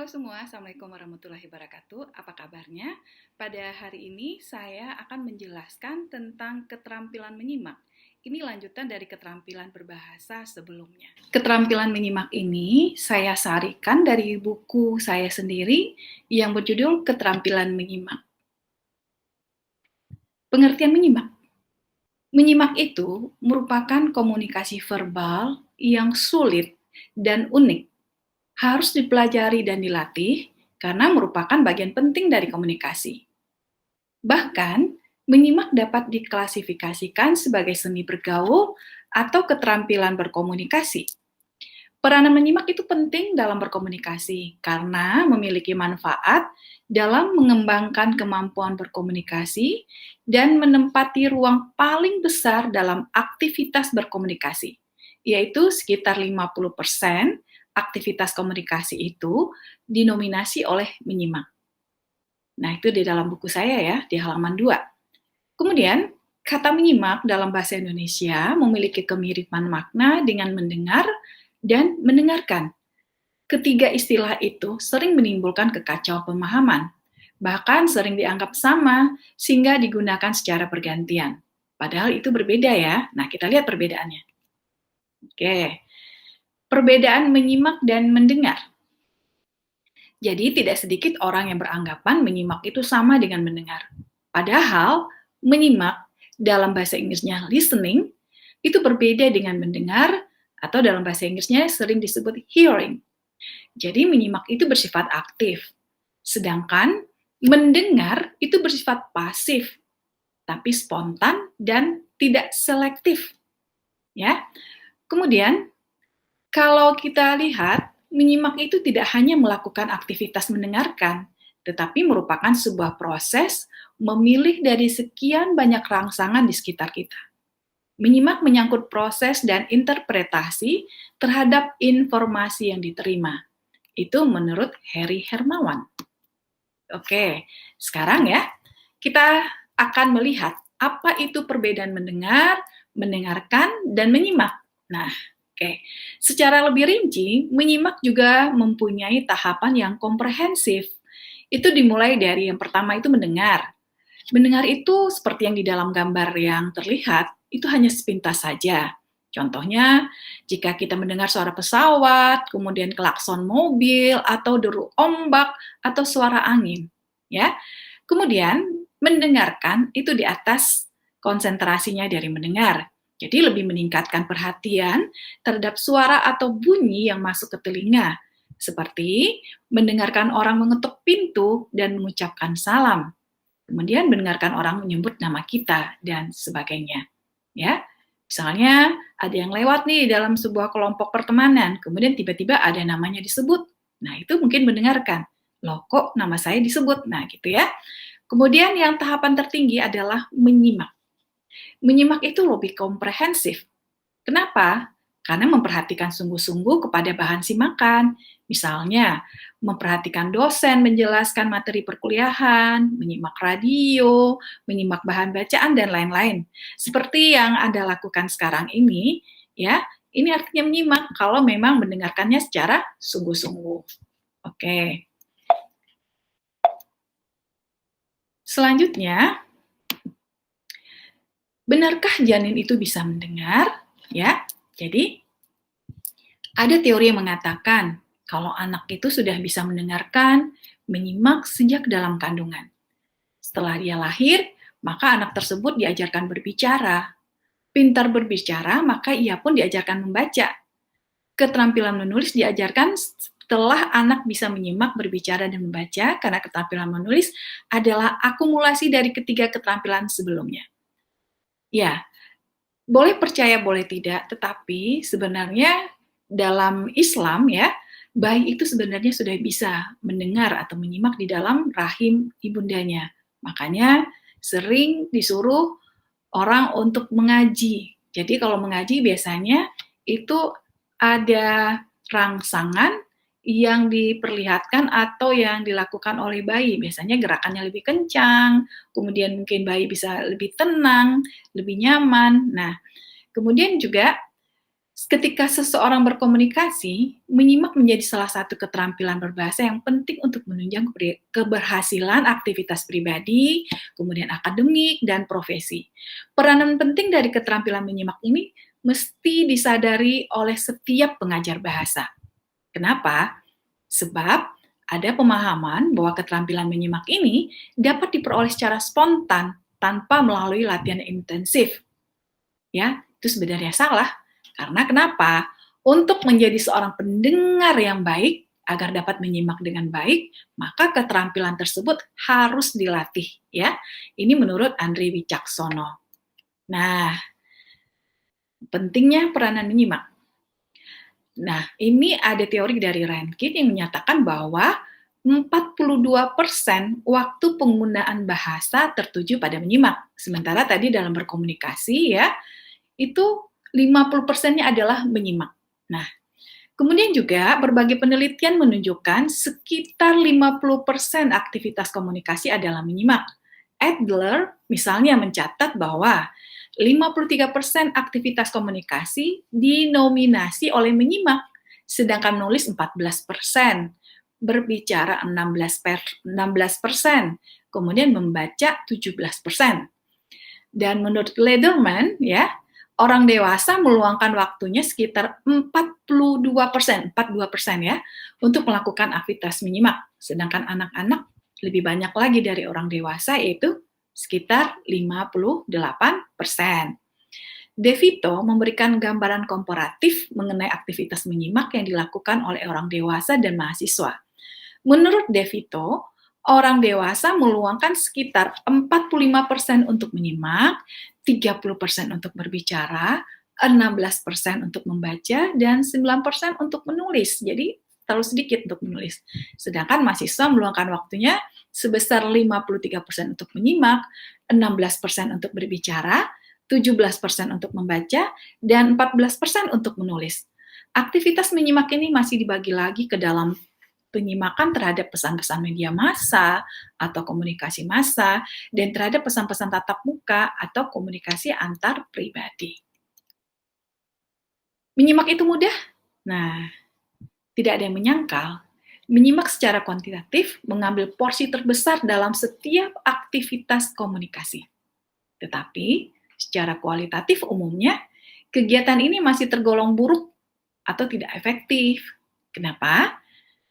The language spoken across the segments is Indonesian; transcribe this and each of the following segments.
semua, Assalamualaikum warahmatullahi wabarakatuh. Apa kabarnya? Pada hari ini saya akan menjelaskan tentang keterampilan menyimak. Ini lanjutan dari keterampilan berbahasa sebelumnya. Keterampilan menyimak ini saya sarikan dari buku saya sendiri yang berjudul Keterampilan Menyimak. Pengertian menyimak. Menyimak itu merupakan komunikasi verbal yang sulit dan unik, harus dipelajari dan dilatih karena merupakan bagian penting dari komunikasi. Bahkan, menyimak dapat diklasifikasikan sebagai seni bergaul atau keterampilan berkomunikasi. Peranan menyimak itu penting dalam berkomunikasi karena memiliki manfaat dalam mengembangkan kemampuan berkomunikasi dan menempati ruang paling besar dalam aktivitas berkomunikasi, yaitu sekitar 50% aktivitas komunikasi itu dinominasi oleh menyimak. Nah, itu di dalam buku saya ya, di halaman 2. Kemudian, kata menyimak dalam bahasa Indonesia memiliki kemiripan makna dengan mendengar dan mendengarkan. Ketiga istilah itu sering menimbulkan kekacauan pemahaman, bahkan sering dianggap sama sehingga digunakan secara bergantian. Padahal itu berbeda ya. Nah, kita lihat perbedaannya. Oke. Perbedaan menyimak dan mendengar. Jadi tidak sedikit orang yang beranggapan menyimak itu sama dengan mendengar. Padahal menyimak dalam bahasa Inggrisnya listening itu berbeda dengan mendengar atau dalam bahasa Inggrisnya sering disebut hearing. Jadi menyimak itu bersifat aktif, sedangkan mendengar itu bersifat pasif, tapi spontan dan tidak selektif. Ya. Kemudian kalau kita lihat, menyimak itu tidak hanya melakukan aktivitas mendengarkan, tetapi merupakan sebuah proses memilih dari sekian banyak rangsangan di sekitar kita. Menyimak menyangkut proses dan interpretasi terhadap informasi yang diterima. Itu menurut Heri Hermawan. Oke, sekarang ya, kita akan melihat apa itu perbedaan mendengar, mendengarkan, dan menyimak. Nah, oke. Secara lebih rinci, menyimak juga mempunyai tahapan yang komprehensif. Itu dimulai dari yang pertama itu mendengar. Mendengar itu seperti yang di dalam gambar yang terlihat, itu hanya sepintas saja. Contohnya, jika kita mendengar suara pesawat, kemudian klakson mobil, atau deru ombak, atau suara angin. Ya. Kemudian, mendengarkan itu di atas konsentrasinya dari mendengar. Jadi lebih meningkatkan perhatian terhadap suara atau bunyi yang masuk ke telinga, seperti mendengarkan orang mengetuk pintu dan mengucapkan salam. Kemudian mendengarkan orang menyebut nama kita dan sebagainya. Ya, misalnya ada yang lewat nih dalam sebuah kelompok pertemanan, kemudian tiba-tiba ada namanya disebut. Nah, itu mungkin mendengarkan. Loh, kok nama saya disebut? Nah, gitu ya. Kemudian yang tahapan tertinggi adalah menyimak. Menyimak itu lebih komprehensif. Kenapa? Karena memperhatikan sungguh-sungguh kepada bahan simakan. Misalnya, memperhatikan dosen menjelaskan materi perkuliahan, menyimak radio, menyimak bahan bacaan, dan lain-lain. Seperti yang Anda lakukan sekarang ini, ya, ini artinya menyimak kalau memang mendengarkannya secara sungguh-sungguh. Oke. Selanjutnya, benarkah janin itu bisa mendengar? Ya, jadi ada teori yang mengatakan kalau anak itu sudah bisa mendengarkan, menyimak sejak dalam kandungan. Setelah dia lahir, maka anak tersebut diajarkan berbicara. Pintar berbicara, maka ia pun diajarkan membaca. Keterampilan menulis diajarkan setelah anak bisa menyimak, berbicara, dan membaca, karena keterampilan menulis adalah akumulasi dari ketiga keterampilan sebelumnya. Ya, boleh percaya, boleh tidak, tetapi sebenarnya dalam Islam ya, bayi itu sebenarnya sudah bisa mendengar atau menyimak di dalam rahim ibundanya. Makanya sering disuruh orang untuk mengaji. Jadi kalau mengaji biasanya itu ada rangsangan yang diperlihatkan atau yang dilakukan oleh bayi. Biasanya gerakannya lebih kencang, kemudian mungkin bayi bisa lebih tenang, lebih nyaman. Nah, kemudian juga Ketika seseorang berkomunikasi, menyimak menjadi salah satu keterampilan berbahasa yang penting untuk menunjang keberhasilan aktivitas pribadi, kemudian akademik, dan profesi. Peranan penting dari keterampilan menyimak ini mesti disadari oleh setiap pengajar bahasa. Kenapa? Sebab ada pemahaman bahwa keterampilan menyimak ini dapat diperoleh secara spontan tanpa melalui latihan intensif. Ya, itu sebenarnya salah. Karena kenapa? Untuk menjadi seorang pendengar yang baik, agar dapat menyimak dengan baik, maka keterampilan tersebut harus dilatih, ya. Ini menurut Andri Wicaksono. Nah, pentingnya peranan menyimak. Nah, ini ada teori dari Rankine yang menyatakan bahwa 42% waktu penggunaan bahasa tertuju pada menyimak. Sementara tadi dalam berkomunikasi ya, itu 50%-nya adalah menyimak. Nah, kemudian juga berbagai penelitian menunjukkan sekitar 50% aktivitas komunikasi adalah menyimak. Adler misalnya mencatat bahwa 53% aktivitas komunikasi dinominasi oleh menyimak, sedangkan menulis 14%, berbicara 16%, kemudian membaca 17%. Dan menurut Lederman, ya, orang dewasa meluangkan waktunya sekitar 42%, 42% ya, untuk melakukan aktivitas menyimak. Sedangkan anak-anak lebih banyak lagi dari orang dewasa, yaitu sekitar 58%. De Vito memberikan gambaran komparatif mengenai aktivitas menyimak yang dilakukan oleh orang dewasa dan mahasiswa. Menurut De Vito, orang dewasa meluangkan sekitar 45% untuk menyimak, 30% untuk berbicara, 16% untuk membaca, dan 9% untuk menulis. Jadi terlalu sedikit untuk menulis. Sedangkan mahasiswa meluangkan waktunya sebesar 53% untuk menyimak, 16% untuk berbicara, 17% untuk membaca, dan 14% untuk menulis. Aktivitas menyimak ini masih dibagi lagi ke dalam penyimakan terhadap pesan-pesan media massa atau komunikasi massa, dan terhadap pesan-pesan tatap muka atau komunikasi antar pribadi. Menyimak itu mudah? Nah, tidak ada yang menyangkal. Menyimak secara kuantitatif mengambil porsi terbesar dalam setiap aktivitas komunikasi. Tetapi, secara kualitatif umumnya, kegiatan ini masih tergolong buruk atau tidak efektif. Kenapa?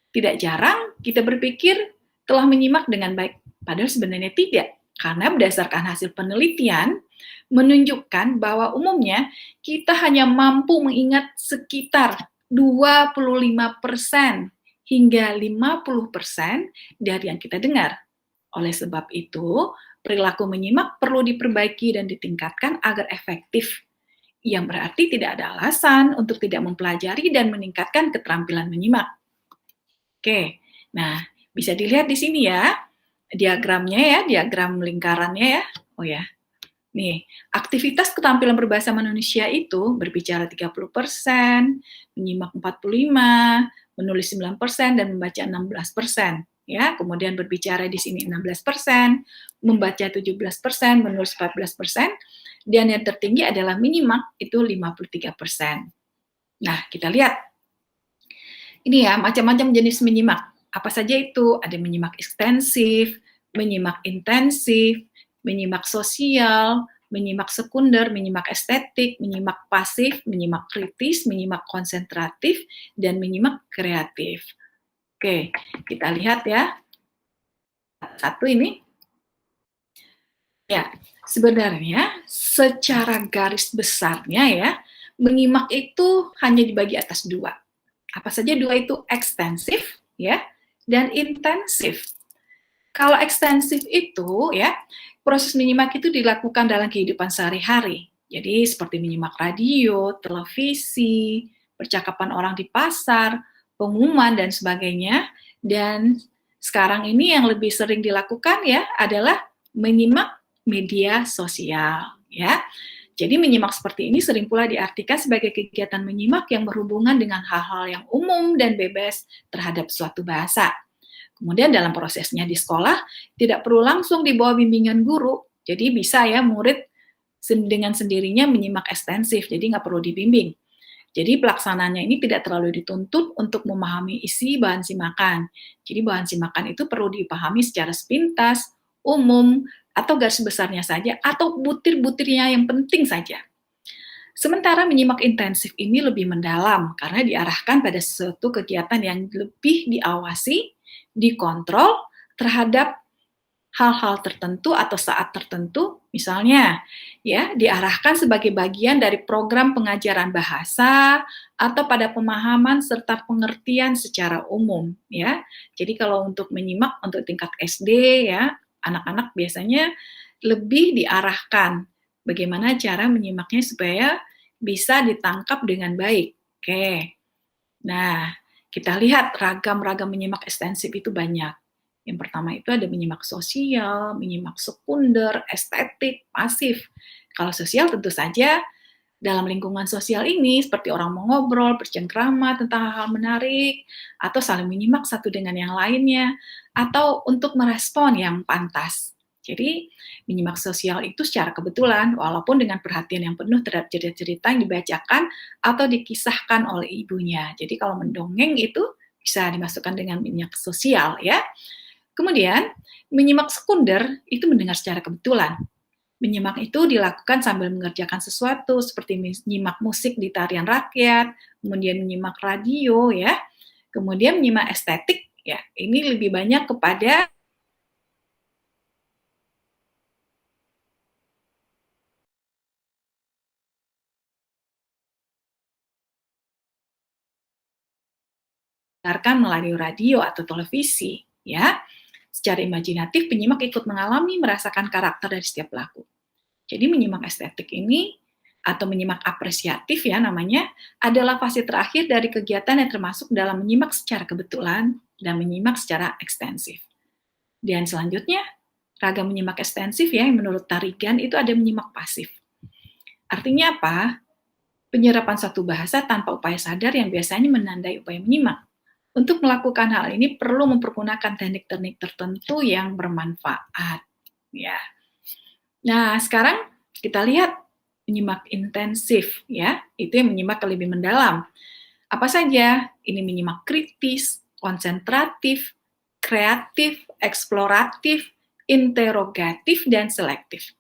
Tidak jarang kita berpikir telah menyimak dengan baik, padahal sebenarnya tidak. Karena berdasarkan hasil penelitian, menunjukkan bahwa umumnya kita hanya mampu mengingat sekitar 25% hingga 50% dari yang kita dengar. Oleh sebab itu, perilaku menyimak perlu diperbaiki dan ditingkatkan agar efektif. Yang berarti tidak ada alasan untuk tidak mempelajari dan meningkatkan keterampilan menyimak. Oke, nah bisa dilihat di sini ya, diagramnya ya, diagram lingkarannya ya. Oh ya, nih, aktivitas keterampilan berbahasa manusia itu berbicara 30%, menyimak 45%, menulis 9%, dan membaca 16%. Ya, kemudian berbicara di sini 16%, membaca 17%, menulis 14%, dan yang tertinggi adalah menyimak itu 53%. Nah, kita lihat. Ini ya, macam-macam jenis menyimak. Apa saja itu? Ada menyimak ekstensif, menyimak intensif, menyimak sosial, menyimak sekunder, menyimak estetik, menyimak pasif, menyimak kritis, menyimak konsentratif, dan menyimak kreatif. Oke, kita lihat ya. Satu ini. Ya, sebenarnya secara garis besarnya ya, menyimak itu hanya dibagi atas dua. Apa saja dua itu? Ekstensif ya dan intensif. Kalau ekstensif itu ya, proses menyimak itu dilakukan dalam kehidupan sehari-hari. Jadi seperti menyimak radio, televisi, percakapan orang di pasar, pengumuman dan sebagainya. Dan sekarang ini yang lebih sering dilakukan ya adalah menyimak media sosial ya. Jadi menyimak seperti ini sering pula diartikan sebagai kegiatan menyimak yang berhubungan dengan hal-hal yang umum dan bebas terhadap suatu bahasa. Kemudian dalam prosesnya di sekolah, tidak perlu langsung di bawah bimbingan guru, jadi bisa ya murid dengan sendirinya menyimak ekstensif, jadi nggak perlu dibimbing. Jadi pelaksananya ini tidak terlalu dituntut untuk memahami isi bahan simakan. Jadi bahan simakan itu perlu dipahami secara sepintas, umum, atau garis besarnya saja, atau butir-butirnya yang penting saja. Sementara menyimak intensif ini lebih mendalam karena diarahkan pada suatu kegiatan yang lebih diawasi, dikontrol terhadap hal-hal tertentu atau saat tertentu, misalnya ya diarahkan sebagai bagian dari program pengajaran bahasa atau pada pemahaman serta pengertian secara umum ya. Jadi kalau untuk menyimak untuk tingkat SD ya, anak-anak biasanya lebih diarahkan bagaimana cara menyimaknya supaya bisa ditangkap dengan baik. Oke. Nah, kita lihat ragam-ragam menyimak ekstensif itu banyak. Yang pertama itu ada menyimak sosial, menyimak sekunder, estetik, pasif. Kalau sosial tentu saja dalam lingkungan sosial ini seperti orang mengobrol, bercengkrama tentang hal-hal menarik, atau saling menyimak satu dengan yang lainnya, atau untuk merespon yang pantas. Jadi, menyimak sosial itu secara kebetulan, walaupun dengan perhatian yang penuh terhadap cerita-cerita yang dibacakan atau dikisahkan oleh ibunya. Jadi, kalau mendongeng itu bisa dimasukkan dengan menyimak sosial ya. Kemudian, menyimak sekunder itu mendengar secara kebetulan. Menyimak itu dilakukan sambil mengerjakan sesuatu, seperti menyimak musik di tarian rakyat, kemudian menyimak radio ya, kemudian menyimak estetik ya. Ini lebih banyak kepada melalui radio atau televisi ya. Secara imajinatif penyimak ikut mengalami merasakan karakter dari setiap pelaku. Jadi menyimak estetik ini atau menyimak apresiatif ya namanya adalah fase terakhir dari kegiatan yang termasuk dalam menyimak secara kebetulan dan menyimak secara ekstensif. Dan selanjutnya ragam menyimak ekstensif ya yang menurut Tarigan itu ada menyimak pasif. Artinya apa? Penyerapan satu bahasa tanpa upaya sadar yang biasanya menandai upaya menyimak. Untuk melakukan hal ini perlu mempergunakan teknik-teknik tertentu yang bermanfaat. Ya. Nah, sekarang kita lihat menyimak intensif ya. Itu yang menyimak lebih mendalam. Apa saja? Ini menyimak kritis, konsentratif, kreatif, eksploratif, interogatif, dan selektif.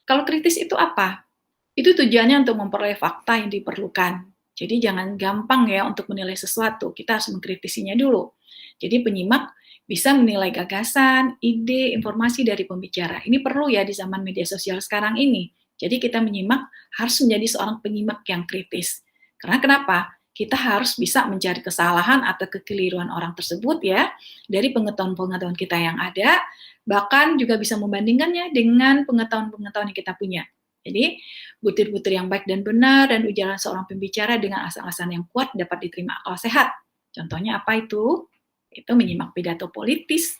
Kalau kritis itu apa? Itu tujuannya untuk memperoleh fakta yang diperlukan. Jadi jangan gampang ya untuk menilai sesuatu, kita harus mengkritisinya dulu. Jadi penyimak bisa menilai gagasan, ide, informasi dari pembicara. Ini perlu ya di zaman media sosial sekarang ini. Jadi kita menyimak harus menjadi seorang penyimak yang kritis. Karena kenapa? Kita harus bisa mencari kesalahan atau kekeliruan orang tersebut ya, dari pengetahuan-pengetahuan kita yang ada, bahkan juga bisa membandingkannya dengan pengetahuan-pengetahuan yang kita punya. Jadi, butir-butir yang baik dan benar dan ujaran seorang pembicara dengan asal-asalan yang kuat dapat diterima akal sehat. Contohnya apa itu? Itu menyimak pidato politis,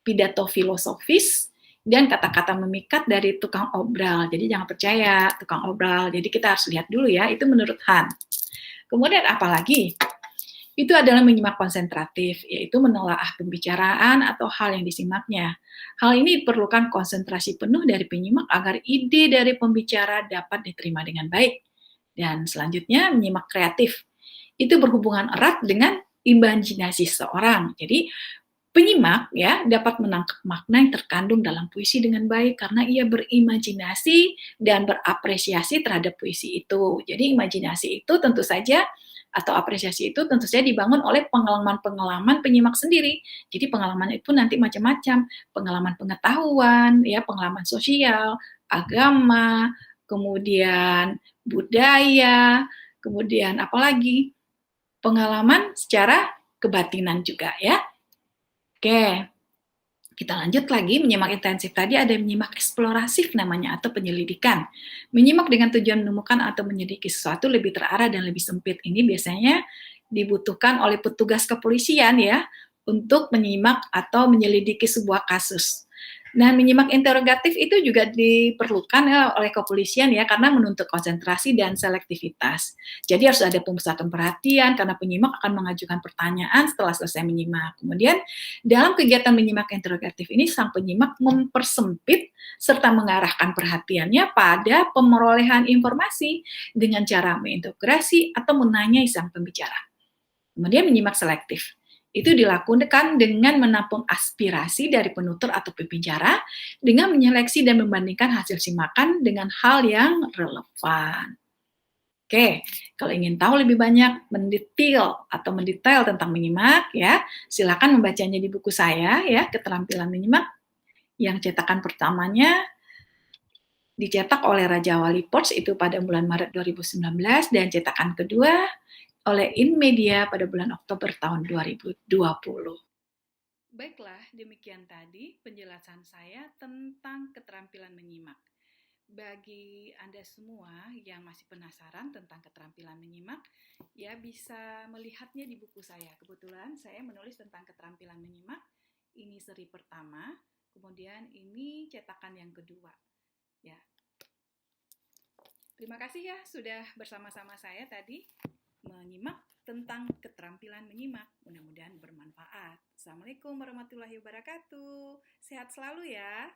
pidato filosofis, dan kata-kata memikat dari tukang obral. Jadi jangan percaya tukang obral. Jadi kita harus lihat dulu ya, itu menurut Han. Kemudian apa lagi? Itu adalah menyimak konsentratif, yaitu menelaah pembicaraan atau hal yang disimaknya. Hal ini diperlukan konsentrasi penuh dari penyimak agar ide dari pembicara dapat diterima dengan baik. Dan selanjutnya, menyimak kreatif. Itu berhubungan erat dengan imajinasi seseorang. Jadi, penyimak ya dapat menangkap makna yang terkandung dalam puisi dengan baik karena ia berimajinasi dan berapresiasi terhadap puisi itu. Jadi, imajinasi itu tentu saja atau apresiasi itu tentu saja dibangun oleh pengalaman-pengalaman penyimak sendiri. Jadi pengalaman itu nanti macam-macam, pengalaman pengetahuan, ya, pengalaman sosial, agama, kemudian budaya, kemudian apalagi pengalaman secara kebatinan juga ya. Oke. Kita lanjut lagi, menyimak intensif tadi ada menyimak eksploratif namanya atau penyelidikan. Menyimak dengan tujuan menemukan atau menyelidiki sesuatu lebih terarah dan lebih sempit. Ini biasanya dibutuhkan oleh petugas kepolisian ya untuk menyimak atau menyelidiki sebuah kasus. Nah, menyimak interogatif itu juga diperlukan ya oleh kepolisian ya, karena menuntut konsentrasi dan selektivitas. Jadi harus ada pemusatan perhatian karena penyimak akan mengajukan pertanyaan setelah selesai menyimak. Kemudian dalam kegiatan menyimak interogatif ini sang penyimak mempersempit serta mengarahkan perhatiannya pada pemerolehan informasi dengan cara mengintegrasi atau menanyai sang pembicara. Kemudian menyimak selektif. Itu dilakukan dengan menampung aspirasi dari penutur atau pembicara dengan menyeleksi dan membandingkan hasil simakan dengan hal yang relevan. Oke, kalau ingin tahu lebih banyak mendetail tentang menyimak ya, silakan membacanya di buku saya ya, Keterampilan Menyimak yang cetakan pertamanya dicetak oleh Raja Wali Ports itu pada bulan Maret 2019 dan cetakan kedua oleh InMedia pada bulan Oktober tahun 2020. Baiklah, demikian tadi penjelasan saya tentang keterampilan menyimak. Bagi Anda semua yang masih penasaran tentang keterampilan menyimak, ya bisa melihatnya di buku saya. Kebetulan saya menulis tentang keterampilan menyimak, ini seri pertama, kemudian ini cetakan yang kedua. Ya. Terima kasih ya sudah bersama-sama saya tadi menyimak tentang keterampilan menyimak. Mudah-mudahan bermanfaat. Assalamualaikum warahmatullahi wabarakatuh. Sehat selalu ya.